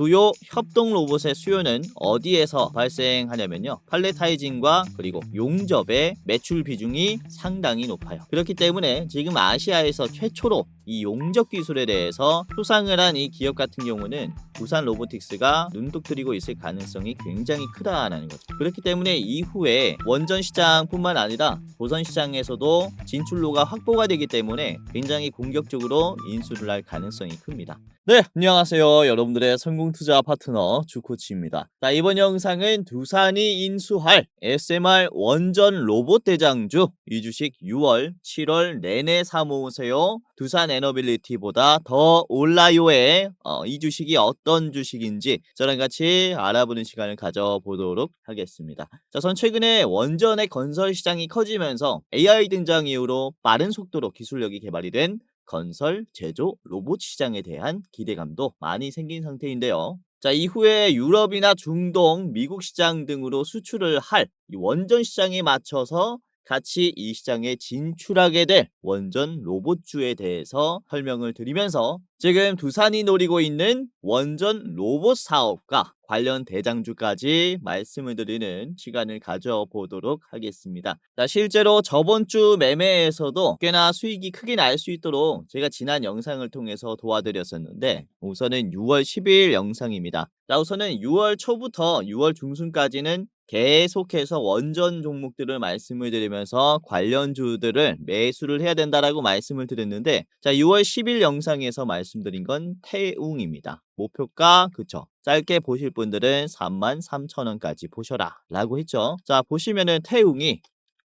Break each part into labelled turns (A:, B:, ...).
A: 주요 협동 로봇의 수요는 어디에서 발생하냐면요. 팔레타이징과 그리고 용접의 매출 비중이 상당히 높아요. 그렇기 때문에 지금 아시아에서 최초로 이 용접 기술에 대해서 수상을 한 이 기업 같은 경우는 두산 로보틱스가 눈독 들이고 있을 가능성이 굉장히 크다라는 거죠. 그렇기 때문에 이후에 원전 시장뿐만 아니라 조선 시장에서도 진출로가 확보가 되기 때문에 굉장히 공격적으로 인수를 할 가능성이 큽니다. 네, 안녕하세요. 여러분들의 성공투자 파트너 주코치입니다. 자, 이번 영상은 두산이 인수할 SMR 원전 로봇 대장주 이 주식 6월, 7월 내내 사모으세요. 두산 에너빌리티보다 더 올라요에 이 주식이 어떤 주식인지 저랑 같이 알아보는 시간을 가져보도록 하겠습니다. 자, 전 최근에 원전의 건설 시장이 커지면서 AI 등장 이후로 빠른 속도로 기술력이 개발이 된 건설, 제조, 로봇 시장에 대한 기대감도 많이 생긴 상태인데요. 자, 이후에 유럽이나 중동, 미국 시장 등으로 수출을 할 이 원전 시장에 맞춰서 같이 이 시장에 진출하게 될 원전 로봇주에 대해서 설명을 드리면서 지금 두산이 노리고 있는 원전 로봇 사업과 관련 대장주까지 말씀을 드리는 시간을 가져보도록 하겠습니다. 자, 실제로 저번 주 매매에서도 꽤나 수익이 크게 날 수 있도록 제가 지난 영상을 통해서 도와드렸었는데 우선은 6월 10일 영상입니다. 자, 우선은 6월 초부터 6월 중순까지는 계속해서 원전 종목들을 말씀을 드리면서 관련주들을 매수를 해야 된다라고 말씀을 드렸는데 자, 6월 10일 영상에서 말씀드린 건 태웅입니다. 목표가 그쵸, 짧게 보실 분들은 33,000원까지 보셔라 라고 했죠. 자, 보시면은 태웅이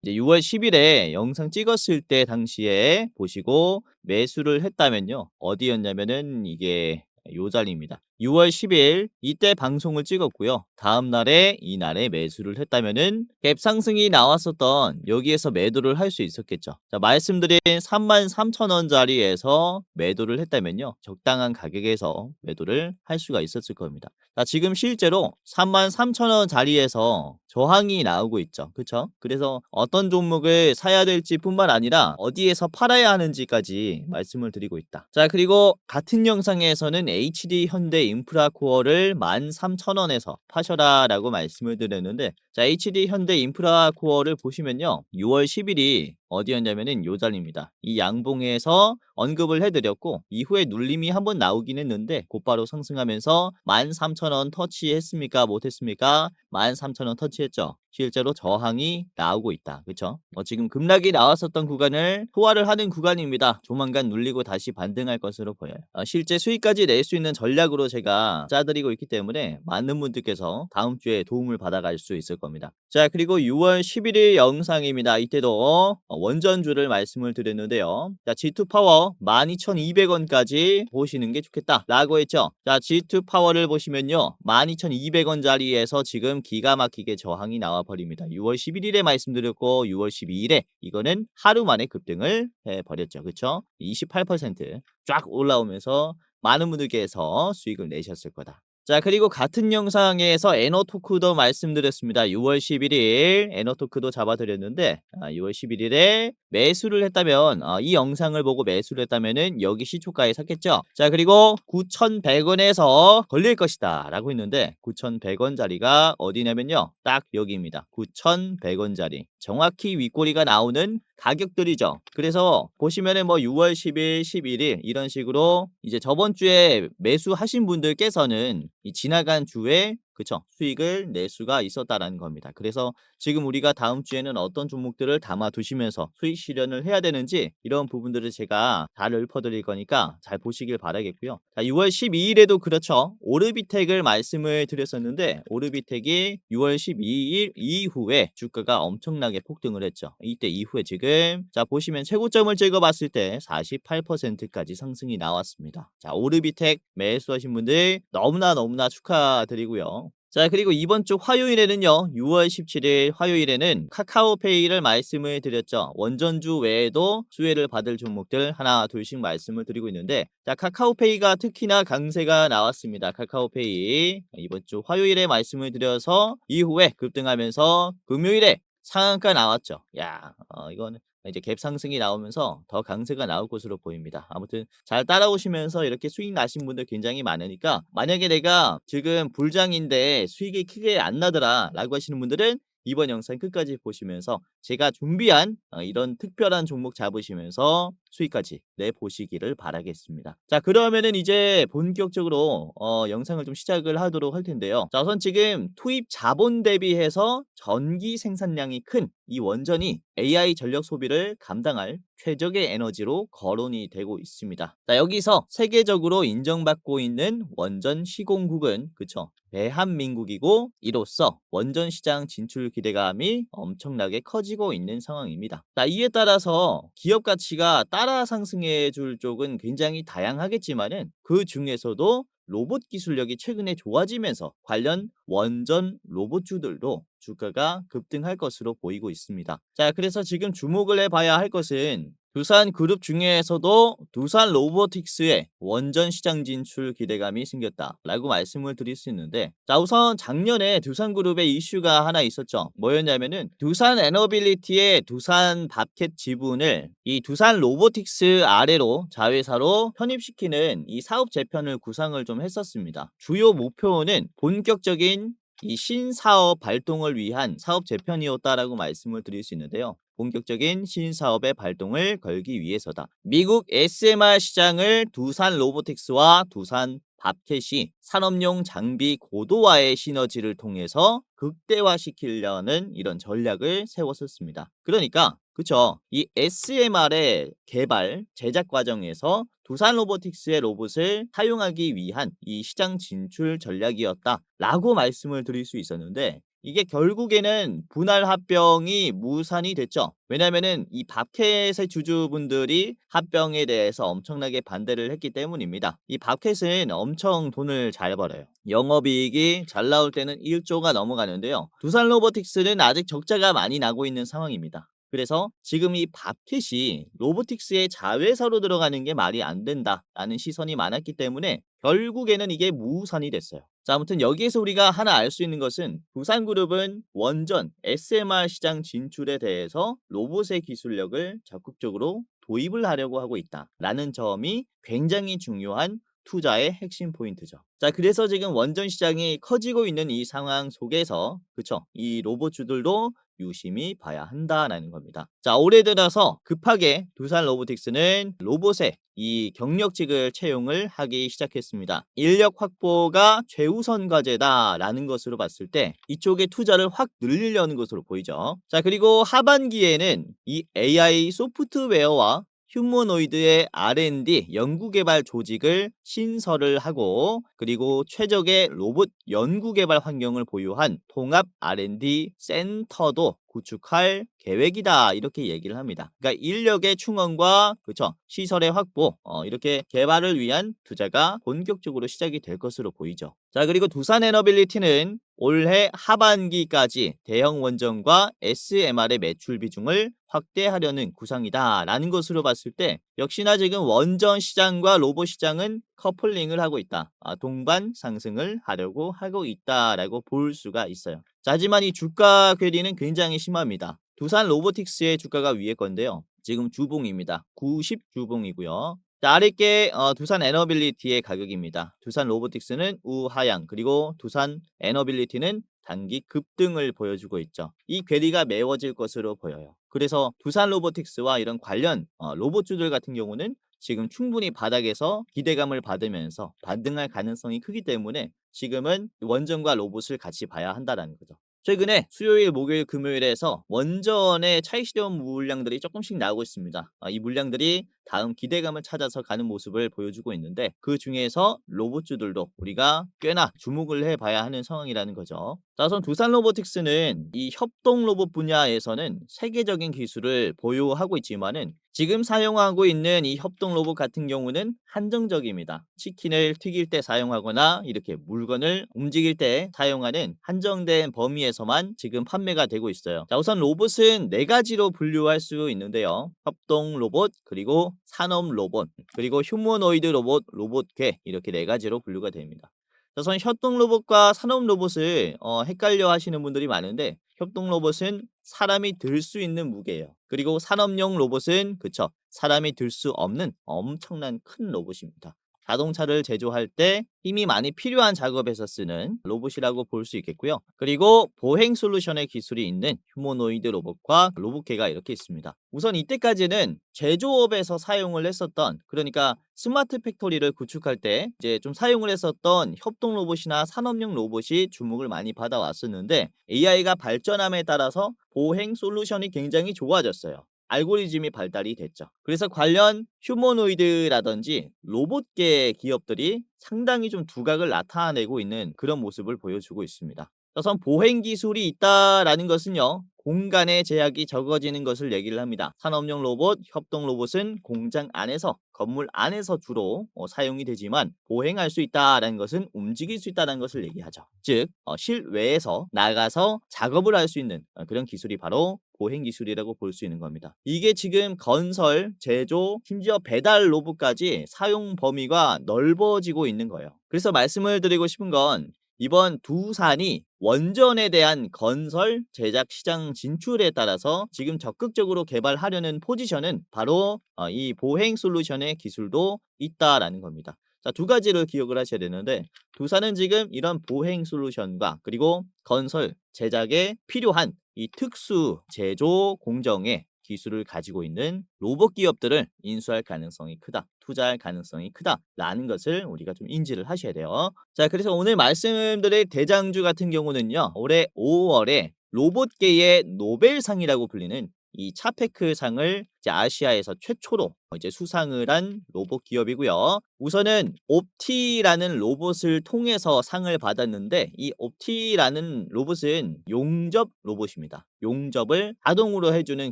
A: 이제 6월 10일에 영상 찍었을 때 당시에 보시고 매수를 했다면요, 어디였냐면은 이게 요 자리입니다. 6월 10일 이때 방송을 찍었고요. 다음 날에 이날에 매수를 했다면은 갭 상승이 나왔었던 여기에서 매도를 할 수 있었겠죠. 자, 말씀드린 33,000원짜리에서 매도를 했다면요, 적당한 가격에서 매도를 할 수가 있었을 겁니다. 자, 지금 실제로 33,000원 자리에서 저항이 나오고 있죠. 그쵸? 그래서 어떤 종목을 사야 될지 뿐만 아니라 어디에서 팔아야 하는지까지 말씀을 드리고 있다. 자, 그리고 같은 영상에서는 HD 현대 인프라 코어를 13,000원에서 파셔라 라고 말씀을 드렸는데 자, HD 현대 인프라 코어를 보시면요, 6월 10일이 어디였냐면은 요 자리입니다. 이 양봉에서 언급을 해드렸고 이후에 눌림이 한번 나오긴 했는데 곧바로 상승하면서 13,000원 터치했습니까? 못했습니까? 13,000원 터치했죠. 실제로 저항이 나오고 있다. 그쵸? 지금 급락이 나왔었던 구간을 소화를 하는 구간입니다. 조만간 눌리고 다시 반등할 것으로 보여요. 실제 수익까지 낼 수 있는 전략으로 제가 짜드리고 있기 때문에 많은 분들께서 다음 주에 도움을 받아갈 수 있을 겁니다. 자, 그리고 6월 11일 영상입니다. 이때도 원전주를 말씀을 드렸는데요. 자, G2 파워 12,200원까지 보시는 게 좋겠다 라고 했죠. 자, G2 파워를 보시면요, 12,200원짜리에서 지금 기가 막히게 저항이 나와 버립니다. 6월 11일에 말씀드렸고 6월 12일에 이거는 하루 만에 급등을 해버렸죠. 그쵸? 28%쫙 올라오면서 많은 분들께서 수익을 내셨을 거다. 자, 그리고 같은 영상에서 에너토크도 말씀드렸습니다. 6월 11일 에너토크도 잡아드렸는데 6월 11일에 매수를 했다면 이 영상을 보고 매수를 했다면은 여기 시초가에 샀겠죠. 자, 그리고 9,100원에서 걸릴 것이다 라고 했는데 9,100원짜리가 어디냐면요, 딱 여기입니다. 9,100원짜리 정확히 윗꼬리가 나오는 가격들이죠. 그래서 보시면은 뭐 6월 10일, 11일 이런 식으로 이제 저번 주에 매수하신 분들께서는 이 지나간 주에 그쵸, 수익을 낼 수가 있었다라는 겁니다. 그래서 지금 우리가 다음 주에는 어떤 종목들을 담아 두시면서 수익 실현을 해야 되는지 이런 부분들을 제가 잘 읊어드릴 거니까 잘 보시길 바라겠고요. 자, 6월 12일에도 그렇죠, 오르비텍을 말씀을 드렸었는데 오르비텍이 6월 12일 이후에 주가가 엄청나게 폭등을 했죠. 이때 이후에 지금 자, 보시면 최고점을 찍어봤을 때 48%까지 상승이 나왔습니다. 자, 오르비텍 매수하신 분들 너무나 축하드리고요. 자, 그리고 이번 주 화요일에는요, 6월 17일 화요일에는 카카오페이를 말씀을 드렸죠. 원전주 외에도 수혜를 받을 종목들 하나 둘씩 말씀을 드리고 있는데 자, 카카오페이가 특히나 강세가 나왔습니다. 카카오페이 이번 주 화요일에 말씀을 드려서 이후에 급등하면서 금요일에 상한가 나왔죠. 야, 이거는 이제 갭 상승이 나오면서 더 강세가 나올 것으로 보입니다. 아무튼 잘 따라오시면서 이렇게 수익 나신 분들 굉장히 많으니까 만약에 내가 지금 불장인데 수익이 크게 안 나더라라고 하시는 분들은 이번 영상 끝까지 보시면서 제가 준비한 이런 특별한 종목 잡으시면서 수익까지 내 보시기를 바라겠습니다. 자, 그러면은 이제 본격적으로 영상을 좀 시작을 하도록 할 텐데요. 자, 우선 지금 투입 자본 대비해서 전기 생산량이 큰 이 원전이 AI 전력 소비를 감당할 최적의 에너지로 거론이 되고 있습니다. 자, 여기서 세계적으로 인정받고 있는 원전 시공국은 그쵸, 대한민국이고 이로써 원전 시장 진출 기대감이 엄청나게 커지고 있는 상황입니다. 자, 이에 따라서 기업 가치가 따라 상승해 줄 쪽은 굉장히 다양하겠지만은 그 중에서도 로봇 기술력이 최근에 좋아지면서 관련 원전 로봇주들도 주가가 급등할 것으로 보이고 있습니다. 자, 그래서 지금 주목을 해봐야 할 것은 두산 그룹 중에서도 두산 로보틱스의 원전 시장 진출 기대감이 생겼다라고 말씀을 드릴 수 있는데, 자, 우선 작년에 두산 그룹의 이슈가 하나 있었죠. 뭐였냐면은 두산 에너빌리티의 두산 밥캣 지분을 이 두산 로보틱스 아래로 자회사로 편입시키는 이 사업 재편을 구상을 좀 했었습니다. 주요 목표는 본격적인 이 신사업 발동을 위한 사업 재편이었다라고 말씀을 드릴 수 있는데요. 본격적인 신사업의 발동을 걸기 위해서다. 미국 SMR 시장을 두산 로보틱스와 두산 밥캣이 산업용 장비 고도화의 시너지를 통해서 극대화시키려는 이런 전략을 세웠었습니다. 그러니까 그쵸, 이 SMR의 개발 제작 과정에서 두산 로보틱스의 로봇을 사용하기 위한 이 시장 진출 전략이었다라고 말씀을 드릴 수 있었는데, 이게 결국에는 분할 합병이 무산이 됐죠. 왜냐면은 이 밥캣의 주주분들이 합병에 대해서 엄청나게 반대를 했기 때문입니다. 이 밥캣은 엄청 돈을 잘 벌어요. 영업이익이 잘 나올 때는 1조가 넘어가는데요. 두산 로보틱스는 아직 적자가 많이 나고 있는 상황입니다. 그래서 지금 이 밥캣이 로보틱스의 자회사로 들어가는 게 말이 안 된다라는 시선이 많았기 때문에 결국에는 이게 무산이 됐어요. 자, 아무튼 여기에서 우리가 하나 알 수 있는 것은 두산그룹은 원전 SMR 시장 진출에 대해서 로봇의 기술력을 적극적으로 도입을 하려고 하고 있다라는 점이 굉장히 중요한 투자의 핵심 포인트죠. 자, 그래서 지금 원전 시장이 커지고 있는 이 상황 속에서 그쵸, 이 로봇주들도 유심히 봐야 한다라는 겁니다. 자, 올해 들어서 급하게 두산 로보틱스는 로봇의 이 경력직을 채용을 하기 시작했습니다. 인력 확보가 최우선 과제다라는 것으로 봤을 때 이쪽에 투자를 확 늘리려는 것으로 보이죠. 자, 그리고 하반기에는 이 AI 소프트웨어와 휴머노이드의 R&D 연구개발 조직을 신설을 하고, 그리고 최적의 로봇 연구개발 환경을 보유한 통합 R&D 센터도 구축할 계획이다, 이렇게 얘기를 합니다. 그러니까 인력의 충원과 그쵸, 시설의 확보, 이렇게 개발을 위한 투자가 본격적으로 시작이 될 것으로 보이죠. 자, 그리고 두산 에너빌리티는 올해 하반기까지 대형 원전과 SMR의 매출 비중을 확대하려는 구상이다라는 것으로 봤을 때 역시나 지금 원전 시장과 로봇 시장은 커플링을 하고 있다. 동반 상승을 하려고 하고 있다라고 볼 수가 있어요. 자, 하지만 이 주가 괴리는 굉장히 심합니다. 두산 로보틱스의 주가가 위에 건데요. 지금 주봉입니다. 90주봉이고요. 자, 아래께 두산 에너빌리티의 가격입니다. 두산 로보틱스는 우하향, 그리고 두산 에너빌리티는 단기 급등을 보여주고 있죠. 이 괴리가 메워질 것으로 보여요. 그래서 두산 로보틱스와 이런 관련 로봇주들 같은 경우는 지금 충분히 바닥에서 기대감을 받으면서 반등할 가능성이 크기 때문에 지금은 원전과 로봇을 같이 봐야 한다는 거죠. 최근에 수요일, 목요일, 금요일에서 원전의 차익 실현 물량들이 조금씩 나오고 있습니다. 이 물량들이 다음 기대감을 찾아서 가는 모습을 보여주고 있는데, 그 중에서 로봇주들도 우리가 꽤나 주목을 해봐야 하는 상황이라는 거죠. 자, 우선 두산 로보틱스는 이 협동 로봇 분야에서는 세계적인 기술을 보유하고 있지만은 지금 사용하고 있는 이 협동 로봇 같은 경우는 한정적입니다. 치킨을 튀길 때 사용하거나 이렇게 물건을 움직일 때 사용하는 한정된 범위에서만 지금 판매가 되고 있어요. 자, 우선 로봇은 4가지로 분류할 수 있는데요. 협동 로봇, 그리고 산업 로봇, 그리고 휴머노이드 로봇, 로봇괴, 이렇게 4가지로 분류가 됩니다. 자, 우선 협동 로봇과 산업 로봇을 헷갈려 하시는 분들이 많은데, 협동 로봇은 사람이 들 수 있는 무게예요. 그리고 산업용 로봇은 그쵸. 사람이 들 수 없는 엄청난 큰 로봇입니다. 자동차를 제조할 때 힘이 많이 필요한 작업에서 쓰는 로봇이라고 볼 수 있겠고요. 그리고 보행 솔루션의 기술이 있는 휴머노이드 로봇과 로봇계가 이렇게 있습니다. 우선 이때까지는 제조업에서 사용을 했었던, 그러니까 스마트 팩토리를 구축할 때 이제 좀 사용을 했었던 협동 로봇이나 산업용 로봇이 주목을 많이 받아왔었는데, AI가 발전함에 따라서 보행 솔루션이 굉장히 좋아졌어요. 알고리즘이 발달이 됐죠. 그래서 관련 휴머노이드라든지 로봇계 기업들이 상당히 좀 두각을 나타내고 있는 그런 모습을 보여주고 있습니다. 우선 보행 기술이 있다라는 것은요, 공간의 제약이 적어지는 것을 얘기를 합니다. 산업용 로봇, 협동 로봇은 공장 안에서, 건물 안에서 주로 사용이 되지만, 보행할 수 있다라는 것은 움직일 수 있다는 것을 얘기하죠. 즉 실외에서 나가서 작업을 할 수 있는 그런 기술이 바로 보행 기술이라고 볼 수 있는 겁니다. 이게 지금 건설, 제조, 심지어 배달 로봇까지 사용 범위가 넓어지고 있는 거예요. 그래서 말씀을 드리고 싶은 건, 이번 두산이 원전에 대한 건설, 제작 시장 진출에 따라서 지금 적극적으로 개발하려는 포지션은 바로 이 보행 솔루션의 기술도 있다라는 겁니다. 자, 두 가지를 기억을 하셔야 되는데, 두산은 지금 이런 보행 솔루션과 그리고 건설, 제작에 필요한 이 특수 제조 공정의 기술을 가지고 있는 로봇 기업들을 인수할 가능성이 크다, 투자할 가능성이 크다라는 것을 우리가 좀 인지를 하셔야 돼요. 자, 그래서 오늘 말씀드릴 대장주 같은 경우는요, 올해 5월에 로봇계의 노벨상이라고 불리는 이 차페크 상을 이제 아시아에서 최초로 이제 수상을 한 로봇 기업이고요. 우선은 옵티라는 로봇을 통해서 상을 받았는데, 이 옵티라는 로봇은 용접 로봇입니다. 용접을 자동으로 해주는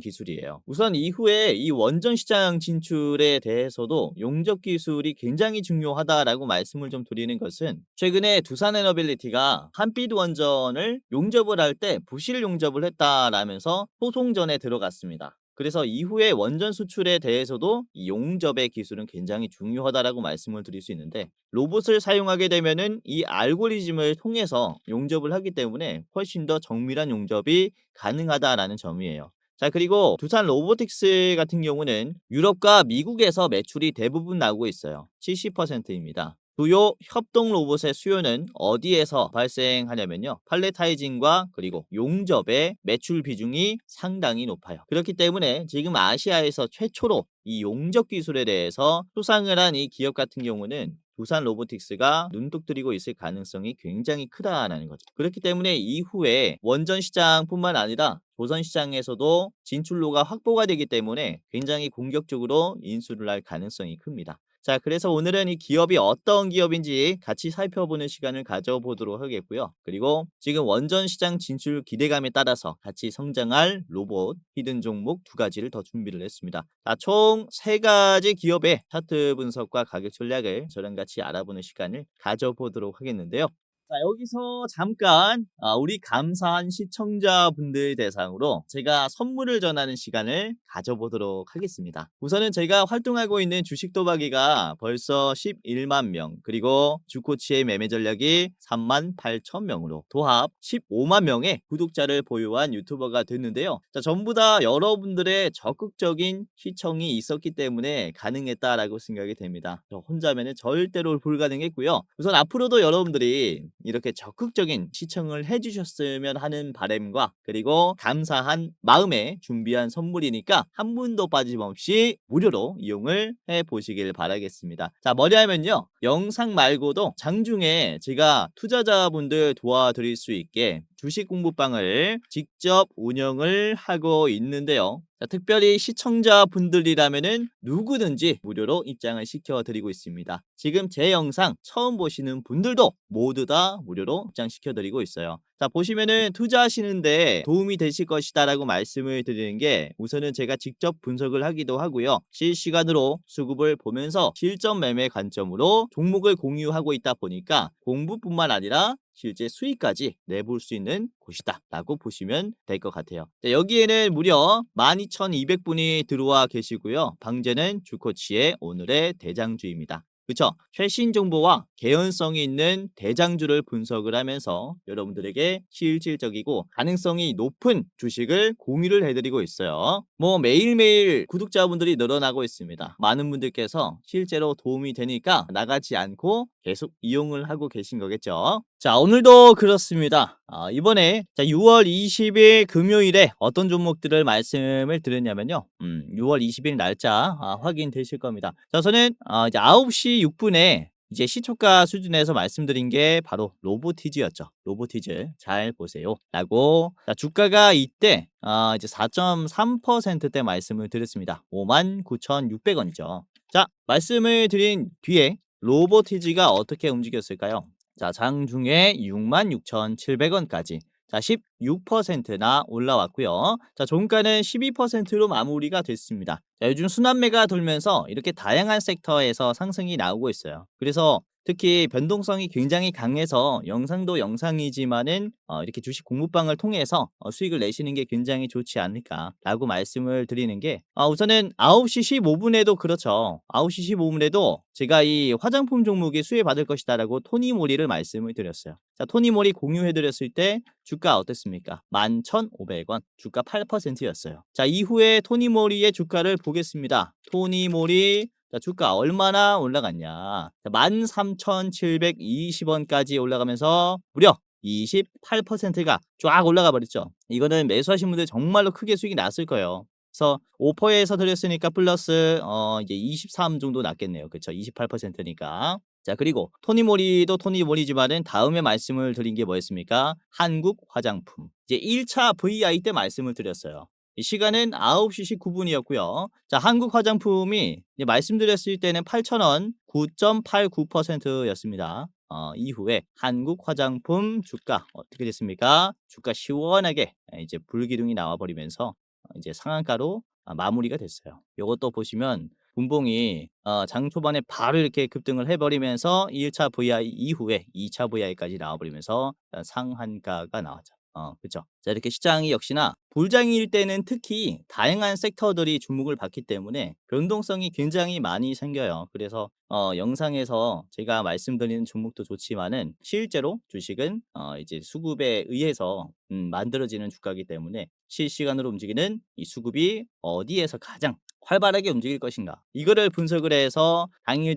A: 기술이에요. 우선 이후에 이 원전 시장 진출에 대해서도 용접 기술이 굉장히 중요하다라고 말씀을 좀 드리는 것은, 최근에 두산에너빌리티가 한빛 원전을 용접을 할 때 부실 용접을 했다라면서 소송전에 들어갔습니다. 그래서 이후에 원전 수출에 대해서도 이 용접의 기술은 굉장히 중요하다라고 말씀을 드릴 수 있는데, 로봇을 사용하게 되면은 이 알고리즘을 통해서 용접을 하기 때문에 훨씬 더 정밀한 용접이 가능하다라는 점이에요. 자, 그리고 두산 로보틱스 같은 경우는 유럽과 미국에서 매출이 대부분 나오고 있어요. 70%입니다. 주요 협동 로봇의 수요는 어디에서 발생하냐면요, 팔레타이징과 그리고 용접의 매출 비중이 상당히 높아요. 그렇기 때문에 지금 아시아에서 최초로 이 용접 기술에 대해서 수상을 한 이 기업 같은 경우는 두산 로보틱스가 눈독 들이고 있을 가능성이 굉장히 크다라는 거죠. 그렇기 때문에 이후에 원전 시장뿐만 아니라 조선 시장에서도 진출로가 확보가 되기 때문에 굉장히 공격적으로 인수를 할 가능성이 큽니다. 자, 그래서 오늘은 이 기업이 어떤 기업인지 같이 살펴보는 시간을 가져보도록 하겠고요. 그리고 지금 원전 시장 진출 기대감에 따라서 같이 성장할 로봇, 히든 종목 두 가지를 더 준비를 했습니다. 자, 총 세 가지 기업의 차트 분석과 가격 전략을 저랑 같이 알아보는 시간을 가져보도록 하겠는데요. 자, 여기서 잠깐 우리 감사한 시청자분들 대상으로 제가 선물을 전하는 시간을 가져보도록 하겠습니다. 우선은 제가 활동하고 있는 주식 도박이가 벌써 11만 명, 그리고 주코치의 매매 전략이 3만 8천 명으로 도합 15만 명의 구독자를 보유한 유튜버가 됐는데요. 자, 전부 다 여러분들의 적극적인 시청이 있었기 때문에 가능했다라고 생각이 됩니다. 저 혼자면은 절대로 불가능했고요. 우선 앞으로도 여러분들이 이렇게 적극적인 시청을 해주셨으면 하는 바람과, 그리고 감사한 마음에 준비한 선물이니까 한 분도 빠짐없이 무료로 이용을 해보시길 바라겠습니다. 자, 뭐냐면요, 영상 말고도 장중에 제가 투자자분들 도와드릴 수 있게 주식 공부방을 직접 운영을 하고 있는데요. 자, 특별히 시청자분들이라면은 누구든지 무료로 입장을 시켜드리고 있습니다. 지금 제 영상 처음 보시는 분들도 모두 다 무료로 입장시켜드리고 있어요. 자, 보시면은 투자하시는데 도움이 되실 것이다 라고 말씀을 드리는 게, 우선은 제가 직접 분석을 하기도 하고요. 실시간으로 수급을 보면서 실전 매매 관점으로 종목을 공유하고 있다 보니까 공부뿐만 아니라 실제 수익까지 내볼 수 있는 곳이다 라고 보시면 될 것 같아요. 자, 여기에는 무려 12,200분이 들어와 계시고요. 방제는 주코치의 오늘의 대장주입니다. 그쵸? 최신 정보와 개연성이 있는 대장주를 분석을 하면서 여러분들에게 실질적이고 가능성이 높은 주식을 공유를 해드리고 있어요. 뭐 매일매일 구독자분들이 늘어나고 있습니다. 많은 분들께서 실제로 도움이 되니까 나가지 않고 계속 이용을 하고 계신 거겠죠. 자, 오늘도 그렇습니다. 이번에 6월 20일 금요일에 어떤 종목들을 말씀을 드렸냐면요. 6월 20일 날짜 확인되실 겁니다. 자, 저는 이제 9시 6분에 이제 시초가 수준에서 말씀드린 게 바로 로보티즈였죠. 로보티즈 잘 보세요. 라고 자, 주가가 이때 이제 4.3%대 말씀을 드렸습니다. 59,600원이죠. 자, 말씀을 드린 뒤에 로보티즈가 어떻게 움직였을까요? 자, 장중에 66,700원까지 자, 16%나 올라왔고요. 자, 종가는 12%로 마무리가 됐습니다. 자, 요즘 순환매가 돌면서 이렇게 다양한 섹터에서 상승이 나오고 있어요. 그래서 특히 변동성이 굉장히 강해서 영상도 영상이지만은 이렇게 주식 공부방을 통해서 수익을 내시는 게 굉장히 좋지 않을까라고 말씀을 드리는 게 우선은 9시 15분에도 그렇죠. 9시 15분에도 제가 이 화장품 종목이 수혜받을 것이다라고 토니모리를 말씀을 드렸어요. 자, 토니모리 공유해 드렸을 때 주가 어땠습니까? 11,500원. 주가 8%였어요. 자, 이후에 토니모리의 주가를 보겠습니다. 토니모리 자, 주가 얼마나 올라갔냐? 13,720원까지 올라가면서 무려 28%가 쫙 올라가 버렸죠. 이거는 매수하신 분들 정말로 크게 수익이 났을 거예요. 그래서 5%에서 드렸으니까 플러스 이제 23 정도 났겠네요. 그쵸? 28%니까. 자, 그리고 토니모리도 토니모리지만은 다음에 말씀을 드린 게 뭐였습니까? 한국 화장품. 이제 1차 VI 때 말씀을 드렸어요. 이 시간은 9시 19분이었고요. 자, 한국 화장품이 이제 말씀드렸을 때는 8,000원 9.89%였습니다. 이후에 한국 화장품 주가 어떻게 됐습니까? 주가 시원하게 이제 불기둥이 나와 버리면서 이제 상한가로 마무리가 됐어요. 요것도 보시면 분봉이 장 초반에 바로 이렇게 급등을 해 버리면서 1차 VI 이후에 2차 VI까지 나와 버리면서 상한가가 나왔죠. 그쵸. 자, 이렇게 시장이 역시나 불장일 때는 특히 다양한 섹터들이 주목을 받기 때문에 변동성이 굉장히 많이 생겨요. 그래서 영상에서 제가 말씀드리는 종목도 좋지만은 실제로 주식은 이제 수급에 의해서 만들어지는 주가이기 때문에 실시간으로 움직이는 이 수급이 어디에서 가장 활발하게 움직일 것인가 이거를 분석을 해서 당일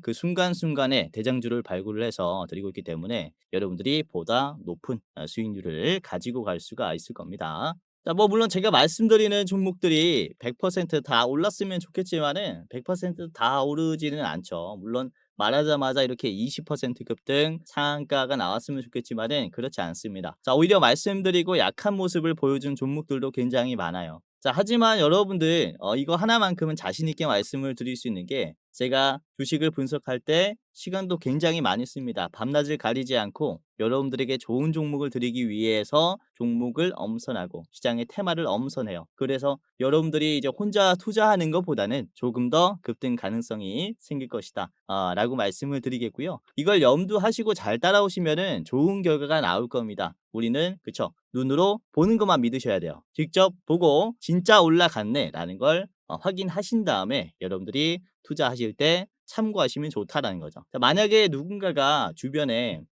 A: 그 순간순간에 대장주를 발굴을 해서 드리고 있기 때문에 여러분들이 보다 높은 수익률을 가지고 갈 수가 있을 겁니다. 자, 뭐 물론 제가 말씀드리는 종목들이 100%다 올랐으면 좋겠지만은 100%다 오르지는 않죠. 물론 말하자마자 이렇게 20% 급등 상한가가 나왔으면 좋겠지만은 그렇지 않습니다. 자, 오히려 말씀드리고 약한 모습을 보여준 종목들도 굉장히 많아요. 자, 하지만 여러분들 이거 하나만큼은 자신 있게 말씀을 드릴 수 있는 게 제가 주식을 분석할 때 시간도 굉장히 많이 씁니다. 밤낮을 가리지 않고 여러분들에게 좋은 종목을 드리기 위해서 종목을 엄선하고 시장의 테마를 엄선해요. 그래서 여러분들이 이제 혼자 투자하는 것보다는 조금 더 급등 가능성이 생길 것이다. 라고 말씀을 드리겠고요. 이걸 염두하시고 잘 따라오시면은 좋은 결과가 나올 겁니다. 우리는 그쵸 눈으로 보는 것만 믿으셔야 돼요. 직접 보고 진짜 올라갔네 라는 걸 확인하신 다음에 여러분들이 투자하실 때 참고하시면 좋다라는 거죠. 자, 만약에 누군가가 주변에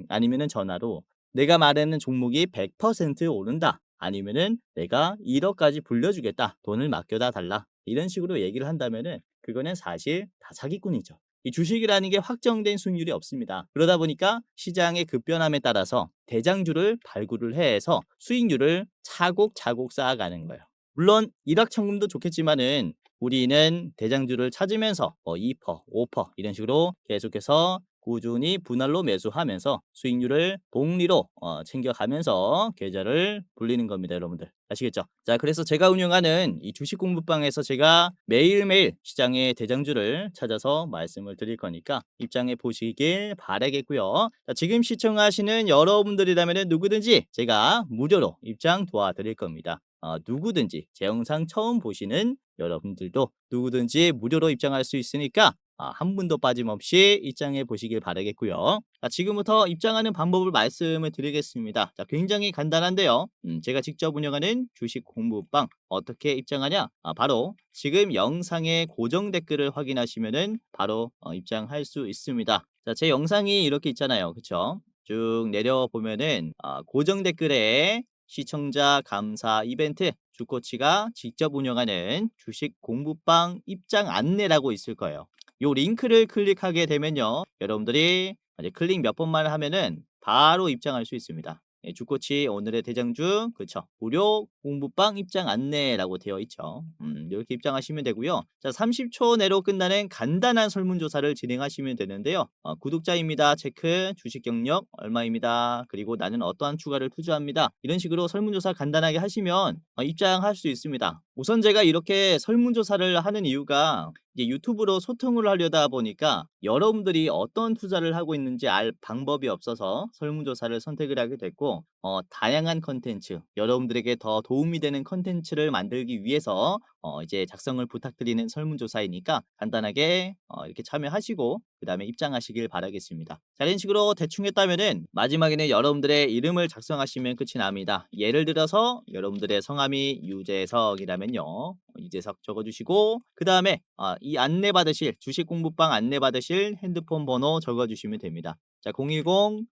A: 아니면은 전화로 내가 말하는 종목이 100% 오른다. 아니면은 내가 1억까지 불려주겠다. 돈을 맡겨다 달라. 이런 식으로 얘기를 한다면은 그거는 사실 다 사기꾼이죠. 이 주식이라는 게 확정된 수익률이 없습니다. 그러다 보니까 시장의 급변함에 따라서 대장주를 발굴을 해서 수익률을 차곡차곡 쌓아가는 거예요. 물론 일확천금도 좋겠지만은 우리는 대장주를 찾으면서 2%, 5% 이런 식으로 계속해서 꾸준히 분할로 매수하면서 수익률을 복리로 챙겨가면서 계좌를 불리는 겁니다, 여러분들. 아시겠죠? 자, 그래서 제가 운영하는 이 주식 공부방에서 제가 매일매일 시장의 대장주를 찾아서 말씀을 드릴 거니까 입장해 보시길 바라겠고요. 자, 지금 시청하시는 여러분들이라면 누구든지 제가 무료로 입장 도와드릴 겁니다. 누구든지 제 영상 처음 보시는 여러분들도 누구든지 무료로 입장할 수 있으니까 한 분도 빠짐없이 입장해 보시길 바라겠고요. 자, 지금부터 입장하는 방법을 말씀을 드리겠습니다. 자, 굉장히 간단한데요. 제가 직접 운영하는 주식 공부방 어떻게 입장하냐? 바로 지금 영상의 고정 댓글을 확인하시면은 바로 입장할 수 있습니다. 자, 제 영상이 이렇게 있잖아요. 그쵸? 쭉 내려보면은 고정 댓글에 시청자 감사 이벤트 주코치가 직접 운영하는 주식 공부방 입장 안내라고 있을 거예요. 요 링크를 클릭하게 되면요. 여러분들이 이제 클릭 몇 번만 하면은 바로 입장할 수 있습니다. 예, 주코치 오늘의 대장주 그쵸 무료 공부방 입장 안내라고 되어 있죠. 이렇게 입장하시면 되고요. 자, 30초 내로 끝나는 간단한 설문조사를 진행하시면 되는데요. 구독자입니다 체크, 주식 경력 얼마입니다, 그리고 나는 어떠한 추가를 투자합니다, 이런 식으로 설문조사 간단하게 하시면 입장할 수 있습니다. 우선 제가 이렇게 설문조사를 하는 이유가 이제 유튜브로 소통을 하려다 보니까 여러분들이 어떤 투자를 하고 있는지 알 방법이 없어서 설문조사를 선택을 하게 됐고, 다양한 컨텐츠, 여러분들에게 더 도움이 되는 컨텐츠를 만들기 위해서 이제 작성을 부탁드리는 설문조사이니까 간단하게 이렇게 참여하시고 그 다음에 입장하시길 바라겠습니다. 자, 이런 식으로 대충 했다면은 마지막에는 여러분들의 이름을 작성하시면 끝이 납니다. 예를 들어서 여러분들의 성함이 유재석이라면요, 유재석 적어주시고 그 다음에 이 안내 받으실 주식 공부방 안내 받으실 핸드폰 번호 적어주시면 됩니다. 자, 010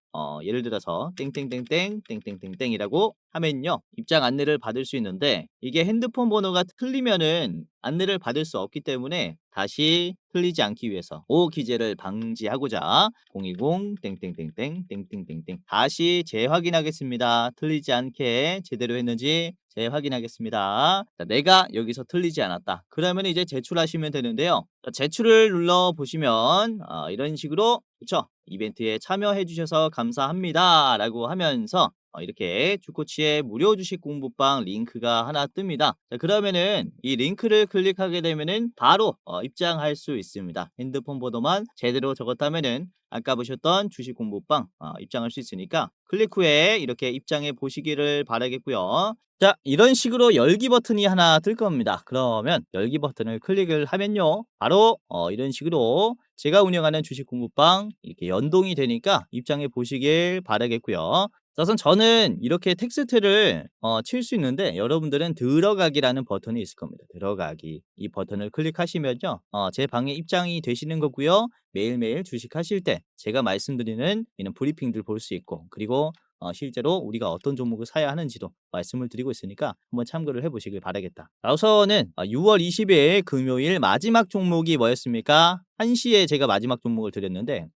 A: 예를 들어서 땡땡땡땡 땡땡땡땡이라고 하면요, 입장 안내를 받을 수 있는데 이게 핸드폰 번호가 틀리면은 안내를 받을 수 없기 때문에 다시 틀리지 않기 위해서 오기재를 방지하고자 020 땡땡땡땡 땡땡땡땡 다시 재확인하겠습니다. 틀리지 않게 제대로 했는지 재확인하겠습니다. 자, 내가 여기서 틀리지 않았다, 그러면 이제 제출하시면 되는데요. 자, 제출을 눌러 보시면 이런 식으로 그쵸, 이벤트에 참여해 주셔서 감사합니다 라고 하면서 이렇게 주코치의 무료 주식 공부방 링크가 하나 뜹니다. 자, 그러면은 이 링크를 클릭하게 되면은 바로 입장할 수 있습니다. 핸드폰 번호만 제대로 적었다면은 아까 보셨던 주식 공부방 입장할 수 있으니까 클릭 후에 이렇게 입장해 보시기를 바라겠고요. 자, 이런 식으로 열기 버튼이 하나 뜰 겁니다. 그러면 열기 버튼을 클릭을 하면요, 바로 이런 식으로 제가 운영하는 주식 공부방 이렇게 연동이 되니까 입장해 보시길 바라겠고요. 자, 우선 저는 이렇게 텍스트를 칠 수 있는데 여러분들은 들어가기라는 버튼이 있을 겁니다. 들어가기, 이 버튼을 클릭하시면요, 제 방에 입장이 되시는 거고요. 매일매일 주식하실 때 제가 말씀드리는 이런 브리핑들 볼 수 있고, 그리고 실제로 우리가 어떤 종목을 사야 하는지도 말씀을 드리고 있으니까 한번 참고를 해보시길 바라겠다. 자, 우선은 6월 20일 금요일 마지막 종목이 뭐였습니까? 1시에 제가 마지막 종목을 드렸는데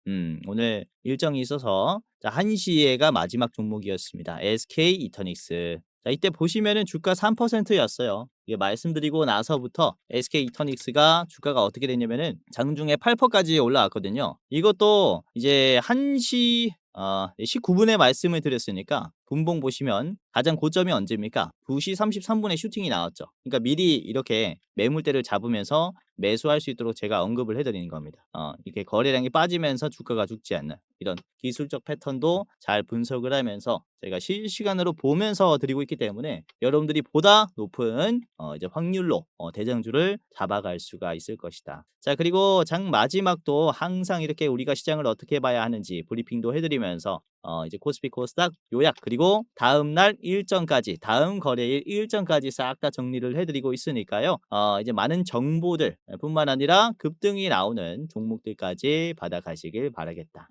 A: 오늘 일정이 있어서 자, 1시에가 마지막 종목이었습니다. SK 이터닉스. 자, 이때 보시면은 주가 3%였어요. 이게 말씀드리고 나서부터 SK 이터닉스가 주가가 어떻게 됐냐면은 장중에 8%까지 올라왔거든요. 이것도 이제 1시 19분에 말씀을 드렸으니까 분봉 보시면 가장 고점이 언제입니까? 2시 33분에 슈팅이 나왔죠. 그러니까 미리 이렇게 매물대를 잡으면서 매수할 수 있도록 제가 언급을 해드리는 겁니다. 이렇게 거래량이 빠지면서 주가가 죽지 않는 이런 기술적 패턴도 잘 분석을 하면서 제가 실시간으로 보면서 드리고 있기 때문에 여러분들이 보다 높은 이제 확률로 대장주를 잡아갈 수가 있을 것이다. 자, 그리고 장 마지막도 항상 이렇게 우리가 시장을 어떻게 봐야 하는지 브리핑도 해드리면서 이제 코스피 코스닥 요약, 그리고 다음 날 일정까지, 다음 거래일 일정까지 싹 다 정리를 해드리고 있으니까요. 이제 많은 정보들 뿐만 아니라 급등이 나오는 종목들까지 받아가시길 바라겠다,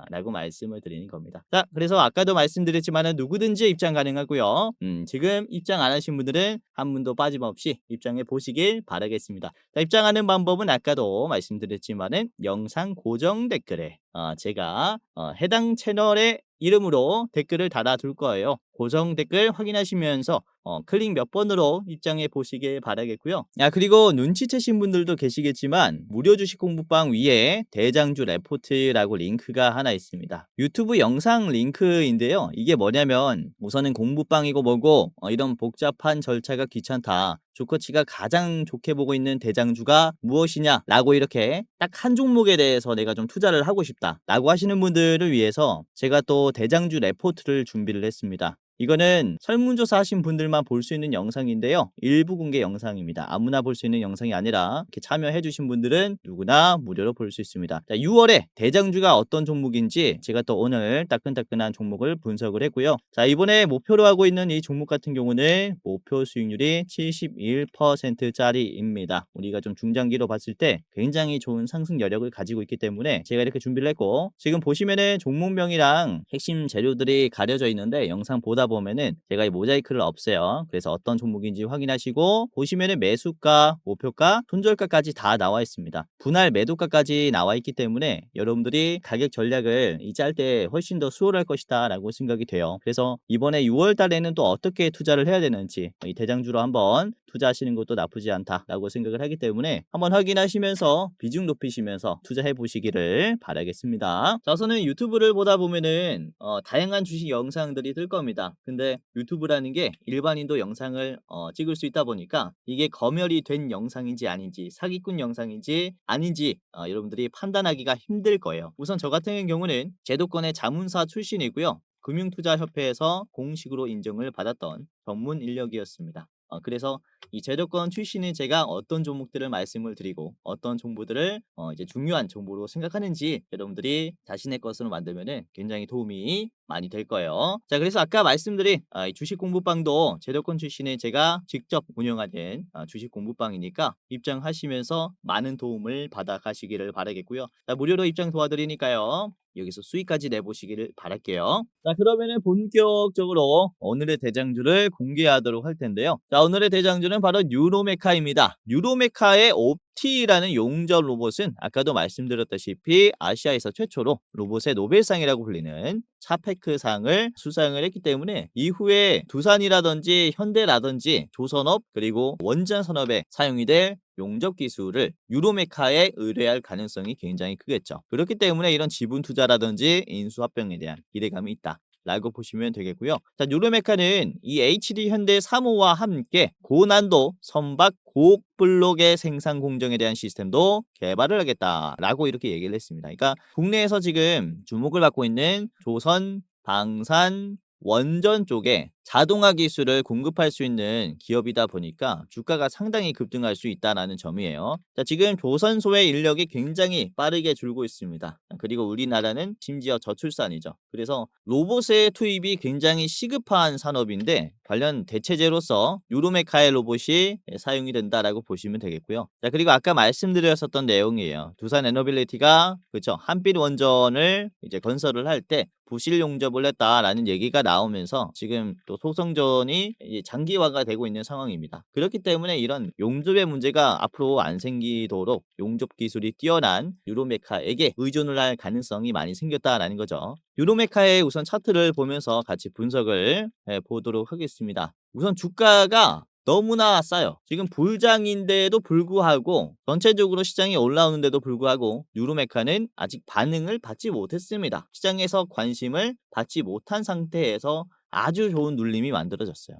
A: 라고 말씀을 드리는 겁니다. 자, 그래서 아까도 말씀드렸지만은 누구든지 입장 가능하고요. 지금 입장 안 하신 분들은 한 분도 빠짐없이 입장해 보시길 바라겠습니다. 자, 입장하는 방법은 아까도 말씀드렸지만은 영상 고정 댓글에 제가 해당 채널의 이름으로 댓글을 달아둘 거예요. 고정 댓글 확인하시면서 클릭 몇 번으로 입장해 보시길 바라겠고요. 그리고 눈치채신 분들도 계시겠지만 무료 주식 공부방 위에 대장주 레포트라고 링크가 하나 있습니다. 유튜브 영상 링크인데요. 이게 뭐냐면 우선은 공부방이고 뭐고 이런 복잡한 절차가 귀찮다, 주코치가 가장 좋게 보고 있는 대장주가 무엇이냐 라고 이렇게 딱 한 종목에 대해서 내가 좀 투자를 하고 싶다 라고 하시는 분들을 위해서 제가 또 대장주 레포트를 준비를 했습니다. 이거는 설문조사 하신 분들만 볼 수 있는 영상인데요. 일부 공개 영상입니다. 아무나 볼 수 있는 영상이 아니라 이렇게 참여해 주신 분들은 누구나 무료로 볼 수 있습니다. 자, 6월에 대장주가 어떤 종목인지 제가 또 오늘 따끈따끈한 종목을 분석을 했고요. 자, 이번에 목표로 하고 있는 이 종목 같은 경우는 목표 수익률이 71%짜리입니다. 우리가 좀 중장기로 봤을 때 굉장히 좋은 상승 여력을 가지고 있기 때문에 제가 이렇게 준비를 했고, 지금 보시면은 종목명이랑 핵심 재료들이 가려져 있는데 영상 보다 보면은 제가 이 모자이크를 없애요. 그래서 어떤 종목인지 확인하시고, 보시면은 매수가, 목표가, 손절가까지 다 나와 있습니다. 분할 매도가까지 나와 있기 때문에 여러분들이 가격 전략을 이 짤 때 훨씬 더 수월할 것이다 라고 생각이 돼요. 그래서 이번에 6월 달에는 또 어떻게 투자를 해야 되는지 이 대장주로 한번 투자하시는 것도 나쁘지 않다라고 생각을 하기 때문에 한번 확인하시면서 비중 높이시면서 투자해 보시기를 바라겠습니다. 자, 우선은 유튜브를 보다 보면은 다양한 주식 영상들이 뜰 겁니다. 근데 유튜브라는 게 일반인도 영상을 찍을 수 있다 보니까 이게 검열이 된 영상인지 아닌지, 사기꾼 영상인지 아닌지 여러분들이 판단하기가 힘들 거예요. 우선 저 같은 경우는 제도권의 자문사 출신이고요. 금융투자협회에서 공식으로 인정을 받았던 전문 인력이었습니다. 그래서 이 제도권 출신인 제가 어떤 종목들을 말씀을 드리고 어떤 정보들을 이제 중요한 정보로 생각하는지 여러분들이 자신의 것으로 만들면은 굉장히 도움이 많이 될 거예요. 자, 그래서 아까 말씀드린 이 주식 공부방도 제도권 출신의 제가 직접 운영하는 주식 공부방이니까 입장하시면서 많은 도움을 받아 가시기를 바라겠고요. 자, 무료로 입장 도와드리니까요. 여기서 수익까지 내보시기를 바랄게요. 자, 그러면은 본격적으로 오늘의 대장주를 공개하도록 할 텐데요. 자, 오늘의 대장주는 바로 뉴로메카입니다. 뉴로메카의 옵티라는 용접 로봇은 아까도 말씀드렸다시피 아시아에서 최초로 로봇의 노벨상이라고 불리는 차페크상을 수상을 했기 때문에 이후에 두산이라든지 현대라든지 조선업 그리고 원전 산업에 사용이 될 용접 기술을 유로메카에 의뢰할 가능성이 굉장히 크겠죠. 그렇기 때문에 이런 지분 투자라든지 인수합병에 대한 기대감이 있다 라고 보시면 되겠고요. 자, 유로메카는 이 HD 현대 3호와 함께 고난도 선박 고블록의 생산 공정에 대한 시스템도 개발을 하겠다라고 이렇게 얘기를 했습니다. 그러니까 국내에서 지금 주목을 받고 있는 조선, 방산, 원전 쪽에 자동화 기술을 공급할 수 있는 기업이다 보니까 주가가 상당히 급등할 수 있다는 점이에요. 자, 지금 조선소의 인력이 굉장히 빠르게 줄고 있습니다. 그리고 우리나라는 심지어 저출산이죠. 그래서 로봇의 투입이 굉장히 시급한 산업인데 관련 대체제로서 유로메카의 로봇이 사용이 된다라고 보시면 되겠고요. 자, 그리고 아까 말씀드렸었던 내용이에요. 두산 에너빌리티가 그렇죠. 한빛 원전을 이제 건설을 할 때 부실 용접을 했다라는 얘기가 나오면서 지금 또 소송전이 이제 장기화가 되고 있는 상황입니다. 그렇기 때문에 이런 용접의 문제가 앞으로 안 생기도록 용접 기술이 뛰어난 유로메카에게 의존을 할 가능성이 많이 생겼다라는 거죠. 유로메카의 우선 차트를 보면서 같이 분석을 보도록 하겠습니다. 우선 주가가 너무나 싸요. 지금 불장인데도 불구하고 전체적으로 시장이 올라오는데도 불구하고 유로메카는 아직 반응을 받지 못했습니다. 시장에서 관심을 받지 못한 상태에서 아주 좋은 눌림이 만들어졌어요.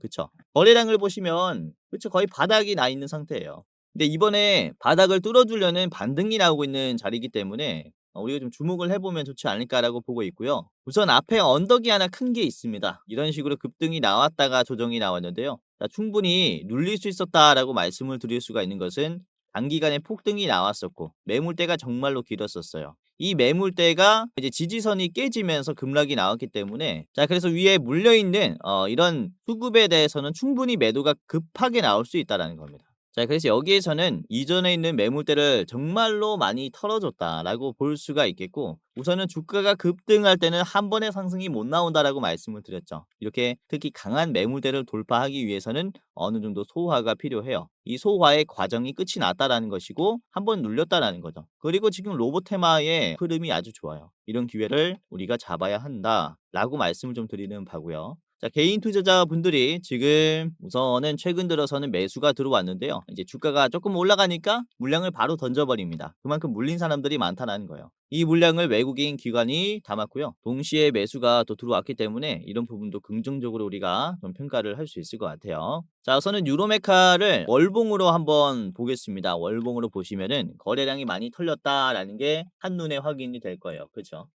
A: 그쵸. 거래량을 보시면 그쵸, 거의 바닥이 나 있는 상태예요. 근데 이번에 바닥을 뚫어주려는 반등이 나오고 있는 자리이기 때문에 우리가 좀 주목을 해보면 좋지 않을까라고 보고 있고요. 우선 앞에 언덕이 하나 큰 게 있습니다. 이런 식으로 급등이 나왔다가 조정이 나왔는데요. 자, 충분히 눌릴 수 있었다라고 말씀을 드릴 수가 있는 것은 단기간에 폭등이 나왔었고 매물대가 정말로 길었었어요. 이 매물대가 이제 지지선이 깨지면서 급락이 나왔기 때문에 자, 그래서 위에 물려있는 이런 수급에 대해서는 충분히 매도가 급하게 나올 수 있다라는 겁니다. 자, 그래서 여기에서는 이전에 있는 매물대를 정말로 많이 털어줬다라고 볼 수가 있겠고, 우선은 주가가 급등할 때는 한 번의 상승이 못 나온다라고 말씀을 드렸죠. 이렇게 특히 강한 매물대를 돌파하기 위해서는 어느 정도 소화가 필요해요. 이 소화의 과정이 끝이 났다라는 것이고 한 번 눌렸다라는 거죠. 그리고 지금 로봇 테마의 흐름이 아주 좋아요. 이런 기회를 우리가 잡아야 한다라고 말씀을 좀 드리는 바고요. 자, 개인 투자자분들이 지금 우선은 최근 들어서는 매수가 들어왔는데요. 이제 주가가 조금 올라가니까 물량을 바로 던져버립니다. 그만큼 물린 사람들이 많다는 거예요. 이 물량을 외국인 기관이 담았고요. 동시에 매수가 또 들어왔기 때문에 이런 부분도 긍정적으로 우리가 좀 평가를 할 수 있을 것 같아요. 자, 우선은 유로메카를 월봉으로 한번 보겠습니다. 월봉으로 보시면은 거래량이 많이 털렸다라는 게 한눈에 확인이 될 거예요. 그렇죠?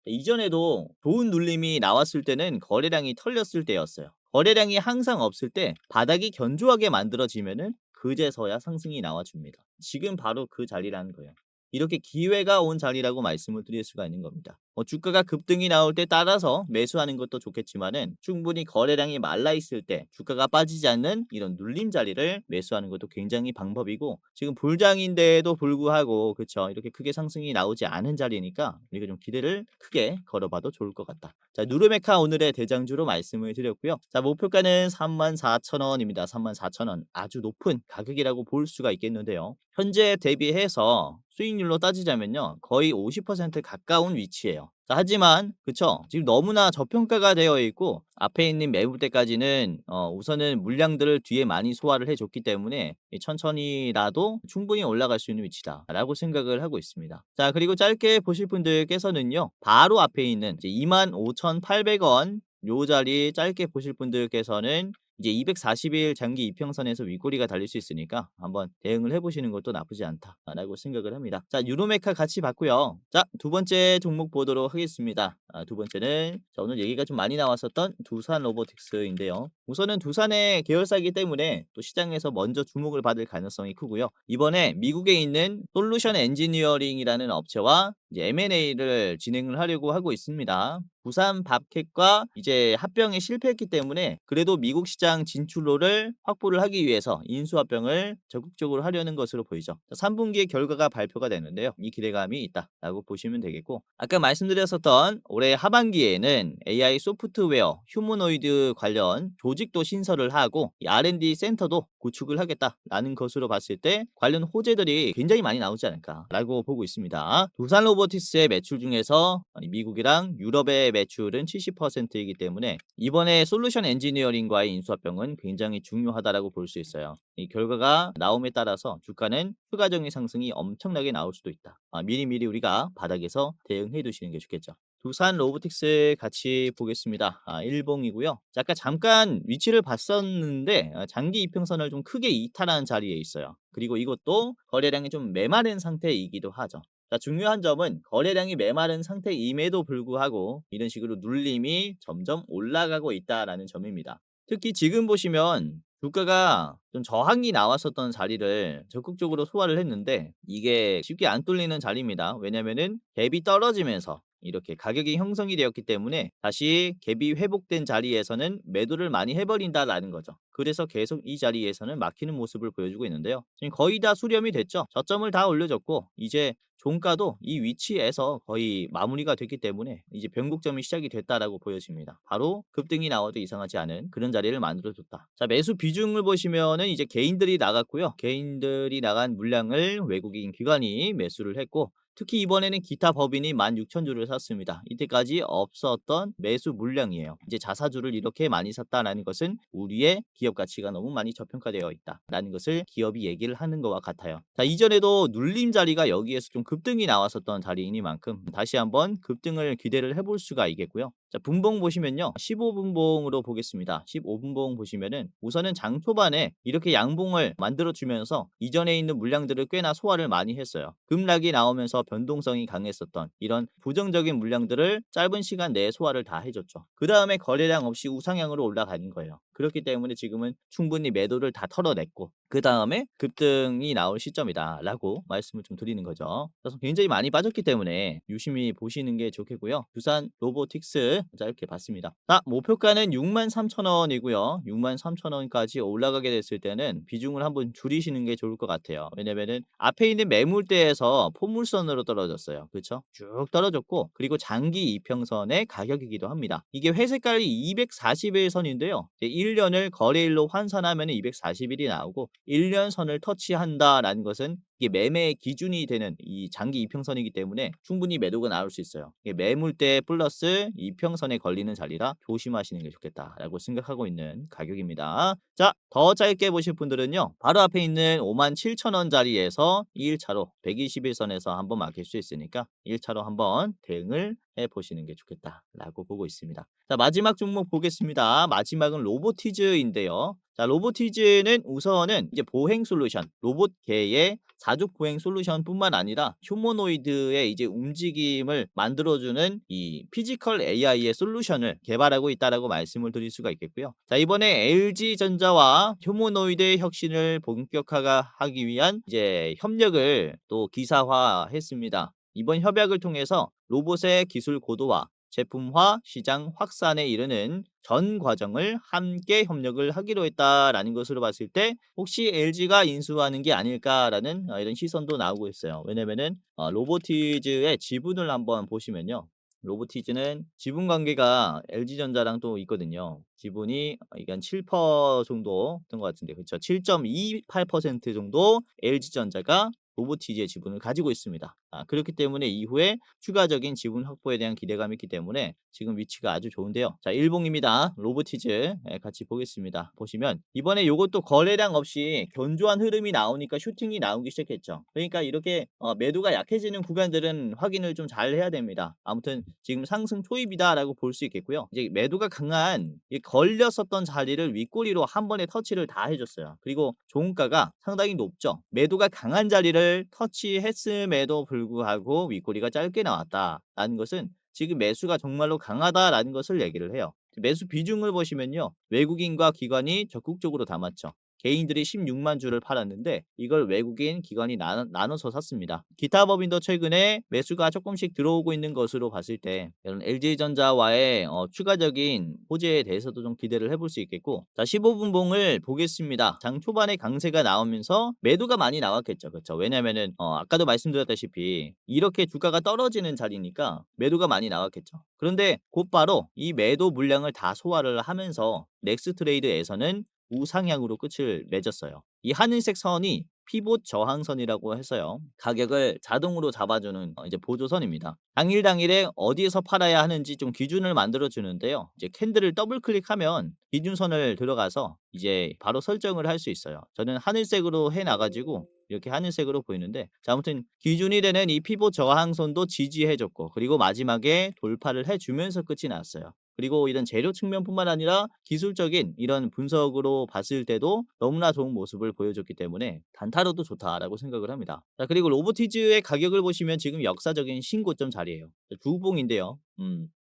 A: 이전에도 좋은 눌림이 나왔을 때는 거래량이 털렸을 때였어요. 거래량이 항상 없을 때 바닥이 견조하게 만들어지면은 그제서야 상승이 나와줍니다. 지금 바로 그 자리라는 거예요. 이렇게 기회가 온 자리라고 말씀을 드릴 수가 있는 겁니다. 주가가 급등이 나올 때 따라서 매수하는 것도 좋겠지만은 충분히 거래량이 말라 있을 때 주가가 빠지지 않는 이런 눌림 자리를 매수하는 것도 굉장히 방법이고, 지금 불장인데도 불구하고 그쵸, 이렇게 크게 상승이 나오지 않은 자리니까 우리가 좀 기대를 크게 걸어봐도 좋을 것 같다. 자, 누르메카 오늘의 대장주로 말씀을 드렸고요. 자, 목표가는 34,000원입니다. 34,000원, 아주 높은 가격이라고 볼 수가 있겠는데요. 현재 대비해서 수익률로 따지자면요, 거의 50% 가까운 위치예요. 자, 하지만 그쵸, 지금 너무나 저평가가 되어 있고 앞에 있는 매물대까지는 우선은 물량들을 뒤에 많이 소화를 해줬기 때문에 천천히라도 충분히 올라갈 수 있는 위치다라고 생각을 하고 있습니다. 자, 그리고 짧게 보실 분들께서는요, 바로 앞에 있는 이제 25,800원 요 자리 짧게 보실 분들께서는 이제 240일 장기 이평선에서 윗꼬리가 달릴 수 있으니까 한번 대응을 해보시는 것도 나쁘지 않다라고 생각을 합니다. 자, 유로메카 같이 봤고요. 자, 두 번째 종목 보도록 하겠습니다. 두 번째는 자, 오늘 얘기가 좀 많이 나왔었던 두산 로보틱스인데요. 우선은 두산의 계열사이기 때문에 또 시장에서 먼저 주목을 받을 가능성이 크고요. 이번에 미국에 있는 솔루션 엔지니어링이라는 업체와 이제 M&A를 진행을 하려고 하고 있습니다. 부산 밥캣과 이제 합병에 실패했기 때문에 그래도 미국 시장 진출로를 확보를 하기 위해서 인수합병을 적극적으로 하려는 것으로 보이죠. 3분기에 결과가 발표가 되는데요, 이 기대감이 있다라고 보시면 되겠고, 아까 말씀드렸었던 올해 하반기에는 AI 소프트웨어, 휴머노이드 관련 조직도 신설을 하고 이 R&D 센터도 구축을 하겠다라는 것으로 봤을 때 관련 호재들이 굉장히 많이 나오지 않을까라고 보고 있습니다. 두산 로보틱스의 매출 중에서 미국이랑 유럽의 매출은 70%이기 때문에 이번에 솔루션 엔지니어링과의 인수합병은 굉장히 중요하다라고 볼 수 있어요. 이 결과가 나옴에 따라서 주가는 추가적인 상승이 엄청나게 나올 수도 있다. 미리미리 우리가 바닥에서 대응해 두시는 게 좋겠죠. 두산 로보틱스 같이 보겠습니다. 일봉이고요. 자, 아까 잠깐 위치를 봤었는데 장기 이평선을 좀 크게 이탈한 자리에 있어요. 그리고 이것도 거래량이 좀 메마른 상태이기도 하죠. 자, 중요한 점은 거래량이 메마른 상태임에도 불구하고 이런 식으로 눌림이 점점 올라가고 있다라는 점입니다. 특히 지금 보시면 주가가 좀 저항이 나왔었던 자리를 적극적으로 소화를 했는데 이게 쉽게 안 뚫리는 자리입니다. 왜냐면은 갭이 떨어지면서 이렇게 가격이 형성이 되었기 때문에 다시 갭이 회복된 자리에서는 매도를 많이 해버린다라는 거죠. 그래서 계속 이 자리에서는 막히는 모습을 보여주고 있는데요. 지금 거의 다 수렴이 됐죠. 저점을 다 올려줬고 이제 종가도 이 위치에서 거의 마무리가 됐기 때문에 이제 변곡점이 시작이 됐다라고 보여집니다. 바로 급등이 나와도 이상하지 않은 그런 자리를 만들어줬다. 자, 매수 비중을 보시면은 이제 개인들이 나갔고요. 개인들이 나간 물량을 외국인 기관이 매수를 했고, 특히 이번에는 기타 법인이 16,000주를 샀습니다. 이때까지 없었던 매수 물량이에요. 이제 자사주를 이렇게 많이 샀다라는 것은 우리의 기업 가치가 너무 많이 저평가되어 있다라는 것을 기업이 얘기를 하는 것과 같아요. 자, 이전에도 눌림 자리가 여기에서 좀 급등이 나왔었던 자리이니만큼 다시 한번 급등을 기대를 해볼 수가 있겠고요. 자, 분봉 보시면요, 15분봉으로 보겠습니다. 15분봉 보시면은 우선은 장 초반에 이렇게 양봉을 만들어 주면서 이전에 있는 물량들을 꽤나 소화를 많이 했어요. 급락이 나오면서 변동성이 강했었던 이런 부정적인 물량들을 짧은 시간 내에 소화를 다 해줬죠. 그 다음에 거래량 없이 우상향으로 올라가는 거예요. 그렇기 때문에 지금은 충분히 매도를 다 털어냈고 그 다음에 급등이 나올 시점이다라고 말씀을 좀 드리는 거죠. 그래서 굉장히 많이 빠졌기 때문에 유심히 보시는 게 좋겠고요. 두산 로보틱스 짧게 봤습니다. 목표가는 63,000원이고요. 63,000원까지 올라가게 됐을 때는 비중을 한번 줄이시는 게 좋을 것 같아요. 왜냐면은 앞에 있는 매물대에서 포물선으로 떨어졌어요. 그렇죠? 쭉 떨어졌고, 그리고 장기 이평선의 가격이기도 합니다. 이게 회색깔이 240일 선인데요. 1년을 거래일로 환산하면 240일이 나오고 1년 선을 터치한다라는 것은 이게 매매의 기준이 되는 이 장기 이평선이기 때문에 충분히 매도가 나올 수 있어요. 이게 매물대 플러스 이평선에 걸리는 자리라 조심하시는 게 좋겠다라고 생각하고 있는 가격입니다. 자, 더 짧게 보실 분들은요, 바로 앞에 있는 57,000원 자리에서 2일차로 121선에서 한번 막힐 수 있으니까 1차로 한번 대응을 해보시는 게 좋겠다라고 보고 있습니다. 자, 마지막 종목 보겠습니다. 마지막은 로보티즈인데요. 자, 로보티즈는 우선은 이제 보행 솔루션, 로봇계의 가족 보행 솔루션뿐만 아니라 휴머노이드의 이제 움직임을 만들어주는 이 피지컬 AI의 솔루션을 개발하고 있다라고 말씀을 드릴 수가 있겠고요. 자, 이번에 LG전자와 휴머노이드의 혁신을 본격화하기 위한 이제 협력을 또 기사화했습니다. 이번 협약을 통해서 로봇의 기술 고도화, 제품화, 시장 확산에 이르는 전 과정을 함께 협력을 하기로 했다라는 것으로 봤을 때 혹시 LG가 인수하는 게 아닐까라는 이런 시선도 나오고 있어요. 왜냐면은 로보티즈의 지분을 한번 보시면요. 로보티즈는 지분 관계가 LG전자랑 또 있거든요. 지분이 이건 7% 정도 된 것 같은데, 그렇죠? 7.28% 정도 LG전자가 로보티즈의 지분을 가지고 있습니다. 그렇기 때문에 이후에 추가적인 지분 확보에 대한 기대감이 있기 때문에 지금 위치가 아주 좋은데요. 자, 일봉입니다. 로보티즈 같이 보겠습니다. 보시면 이번에 요것도 거래량 없이 견조한 흐름이 나오니까 슈팅이 나오기 시작했죠. 그러니까 이렇게 매도가 약해지는 구간들은 확인을 좀 잘 해야 됩니다. 아무튼 지금 상승 초입이다라고 볼 수 있겠고요. 이제 매도가 강한 걸렸었던 자리를 윗꼬리로 한 번에 터치를 다 해줬어요. 그리고 종가가 상당히 높죠. 매도가 강한 자리를 터치했음에도 불구하고 윗꼬리가 짧게 나왔다라는 것은 지금 매수가 정말로 강하다라는 것을 얘기를 해요. 매수 비중을 보시면요. 외국인과 기관이 적극적으로 담았죠. 개인들이 16만 주를 팔았는데 이걸 외국인 기관이 나눠서 샀습니다. 기타 법인도 최근에 매수가 조금씩 들어오고 있는 것으로 봤을 때 이런 LG전자와의 추가적인 호재에 대해서도 좀 기대를 해볼 수 있겠고, 자, 15분봉을 보겠습니다. 장 초반에 강세가 나오면서 매도가 많이 나왔겠죠. 그렇죠? 왜냐면은 아까도 말씀드렸다시피 이렇게 주가가 떨어지는 자리니까 매도가 많이 나왔겠죠. 그런데 곧바로 이 매도 물량을 다 소화를 하면서 넥스트레이드에서는 우상향으로 끝을 맺었어요. 이 하늘색 선이 피봇 저항선이라고 해서요. 가격을 자동으로 잡아주는 이제 보조선입니다. 당일에 어디에서 팔아야 하는지 좀 기준을 만들어 주는데요. 이제 캔들을 더블 클릭하면 기준선을 들어가서 이제 바로 설정을 할 수 있어요. 저는 하늘색으로 해 놔가지고 이렇게 하늘색으로 보이는데, 자, 아무튼 기준이 되는 이 피봇 저항선도 지지해 줬고, 그리고 마지막에 돌파를 해 주면서 끝이 났어요. 그리고 이런 재료 측면뿐만 아니라 기술적인 이런 분석으로 봤을 때도 너무나 좋은 모습을 보여줬기 때문에 단타로도 좋다라고 생각을 합니다. 자, 그리고 로보티즈의 가격을 보시면 지금 역사적인 신고점 자리예요. 주봉인데요.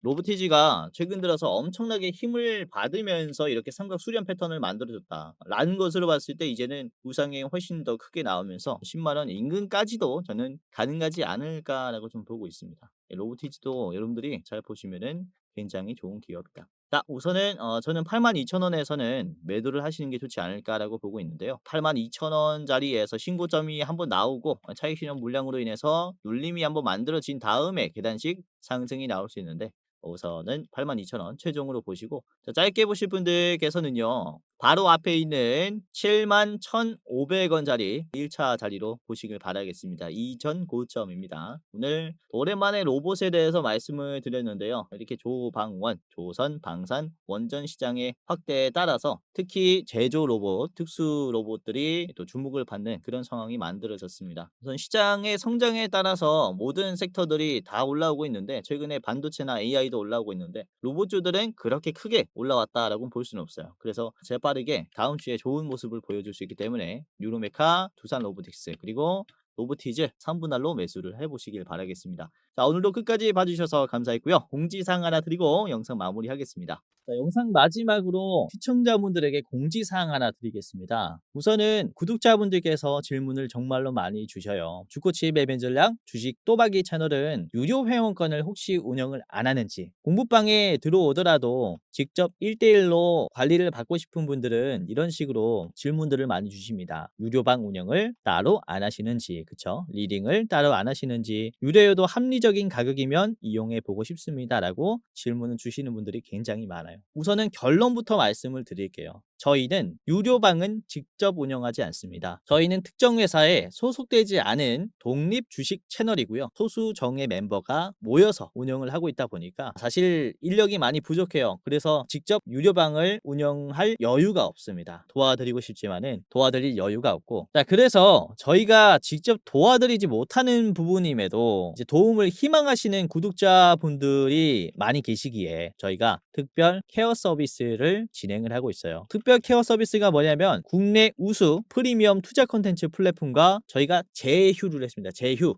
A: 로보티즈가 최근 들어서 엄청나게 힘을 받으면서 이렇게 삼각 수렴 패턴을 만들어줬다라는 것으로 봤을 때 이제는 우상향이 훨씬 더 크게 나오면서 10만 원 인근까지도 저는 가능하지 않을까라고 좀 보고 있습니다. 로보티즈도 여러분들이 잘 보시면은 굉장히 좋은 기업이다. 자, 우선은 저는 82,000원에서는 매도를 하시는 게 좋지 않을까라고 보고 있는데요. 82,000원 자리에서 신고점이 한번 나오고 차익 실현 물량으로 인해서 눌림이 한번 만들어진 다음에 계단식 상승이 나올 수 있는데, 우선은 82,000원 최종으로 보시고, 자, 짧게 보실 분들께서는요. 바로 앞에 있는 71,500원 자리 1차 자리로 보시길 바라겠습니다. 이전 고점입니다. 오늘 오랜만에 로봇에 대해서 말씀을 드렸는데요. 이렇게 조방원, 조선, 방산, 원전 시장의 확대에 따라서 특히 제조 로봇, 특수 로봇들이 또 주목을 받는 그런 상황이 만들어졌습니다. 우선 시장의 성장에 따라서 모든 섹터들이 다 올라오고 있는데, 최근에 반도체나 AI도 올라오고 있는데 로봇주들은 그렇게 크게 올라왔다라고 볼 수는 없어요. 그래서 재빠르게 다음 주에 좋은 모습을 보여줄 수 있기 때문에 뉴로메카, 두산 로보틱스, 그리고 로보티즈 3분할로 매수를 해보시길 바라겠습니다. 자, 오늘도 끝까지 봐주셔서 감사했고요. 공지사항 하나 드리고 영상 마무리하겠습니다. 자, 영상 마지막으로 시청자분들에게 공지사항 하나 드리겠습니다. 우선은 구독자분들께서 질문을 정말로 많이 주셔요. 주코치 매매 전략 주식 또박이 채널은 유료 회원권을 혹시 운영을 안 하는지, 공부방에 들어오더라도 직접 1대1로 관리를 받고 싶은 분들은 이런 식으로 질문들을 많이 주십니다. 유료방 운영을 따로 안 하시는지, 그쵸? 리딩을 따로 안 하시는지, 유료여도 합리적인 가격이면 이용해 보고 싶습니다라고 질문을 주시는 분들이 굉장히 많아요. 우선은 결론부터 말씀을 드릴게요. 저희는 유료방은 직접 운영하지 않습니다. 저희는 특정 회사에 소속되지 않은 독립 주식 채널이고요. 소수 정예 멤버가 모여서 운영을 하고 있다 보니까 사실 인력이 많이 부족해요. 그래서 직접 유료방을 운영할 여유가 없습니다. 도와드리고 싶지만은 도와드릴 여유가 없고, 자, 그래서 저희가 직접 도와드리지 못하는 부분임에도 이제 도움을 희망하시는 구독자분들이 많이 계시기에 저희가 특별 케어 서비스를 진행을 하고 있어요. 특별 특별 케어 서비스가 뭐냐면 국내 우수 프리미엄 투자 콘텐츠 플랫폼과 저희가 제휴를 했습니다.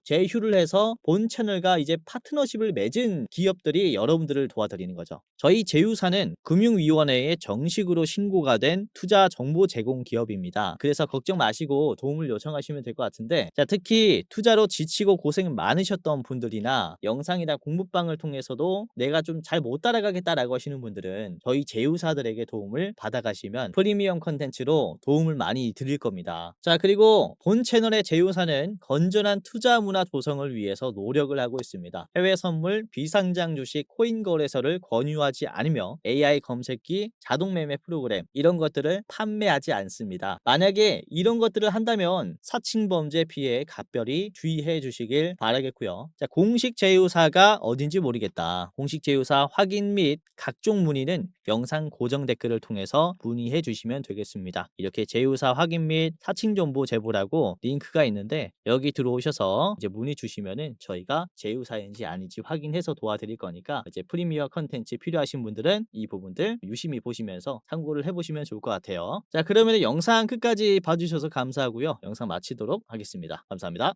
A: 제휴를 해서 본 채널과 이제 파트너십을 맺은 기업들이 여러분들을 도와드리는 거죠. 저희 제휴사는 금융위원회에 정식으로 신고가 된 투자 정보 제공 기업입니다. 그래서 걱정 마시고 도움을 요청하시면 될 것 같은데, 자, 특히 투자로 지치고 고생 많으셨던 분들이나 영상이나 공부방을 통해서도 내가 좀 잘 못 따라가겠다라고 하시는 분들은 저희 제휴사들에게 도움을 받아가시면 프리미엄 컨텐츠로 도움을 많이 드릴 겁니다. 자, 그리고 본 채널의 제휴사는 건전한 투자 문화 조성을 위해서 노력을 하고 있습니다. 해외 선물, 비상장 주식, 코인 거래소를 권유하지 않으며 AI 검색기, 자동 매매 프로그램 이런 것들을 판매하지 않습니다. 만약에 이런 것들을 한다면 사칭 범죄 피해에 각별히 주의해 주시길 바라겠고요. 자, 공식 제휴사가 어딘지 모르겠다. 공식 제휴사 확인 및 각종 문의는 영상 고정 댓글을 통해서 문의해 주시면 되겠습니다. 이렇게 제휴사 확인 및 사칭 정보 제보라고 링크가 있는데 여기 들어오셔서 이제 문의 주시면은 저희가 제휴사인지 아닌지 확인해서 도와드릴 거니까 이제 프리미어 컨텐츠 필요하신 분들은 이 부분들 유심히 보시면서 참고를 해보시면 좋을 것 같아요. 자, 그러면 영상 끝까지 봐주셔서 감사하고요. 영상 마치도록 하겠습니다. 감사합니다.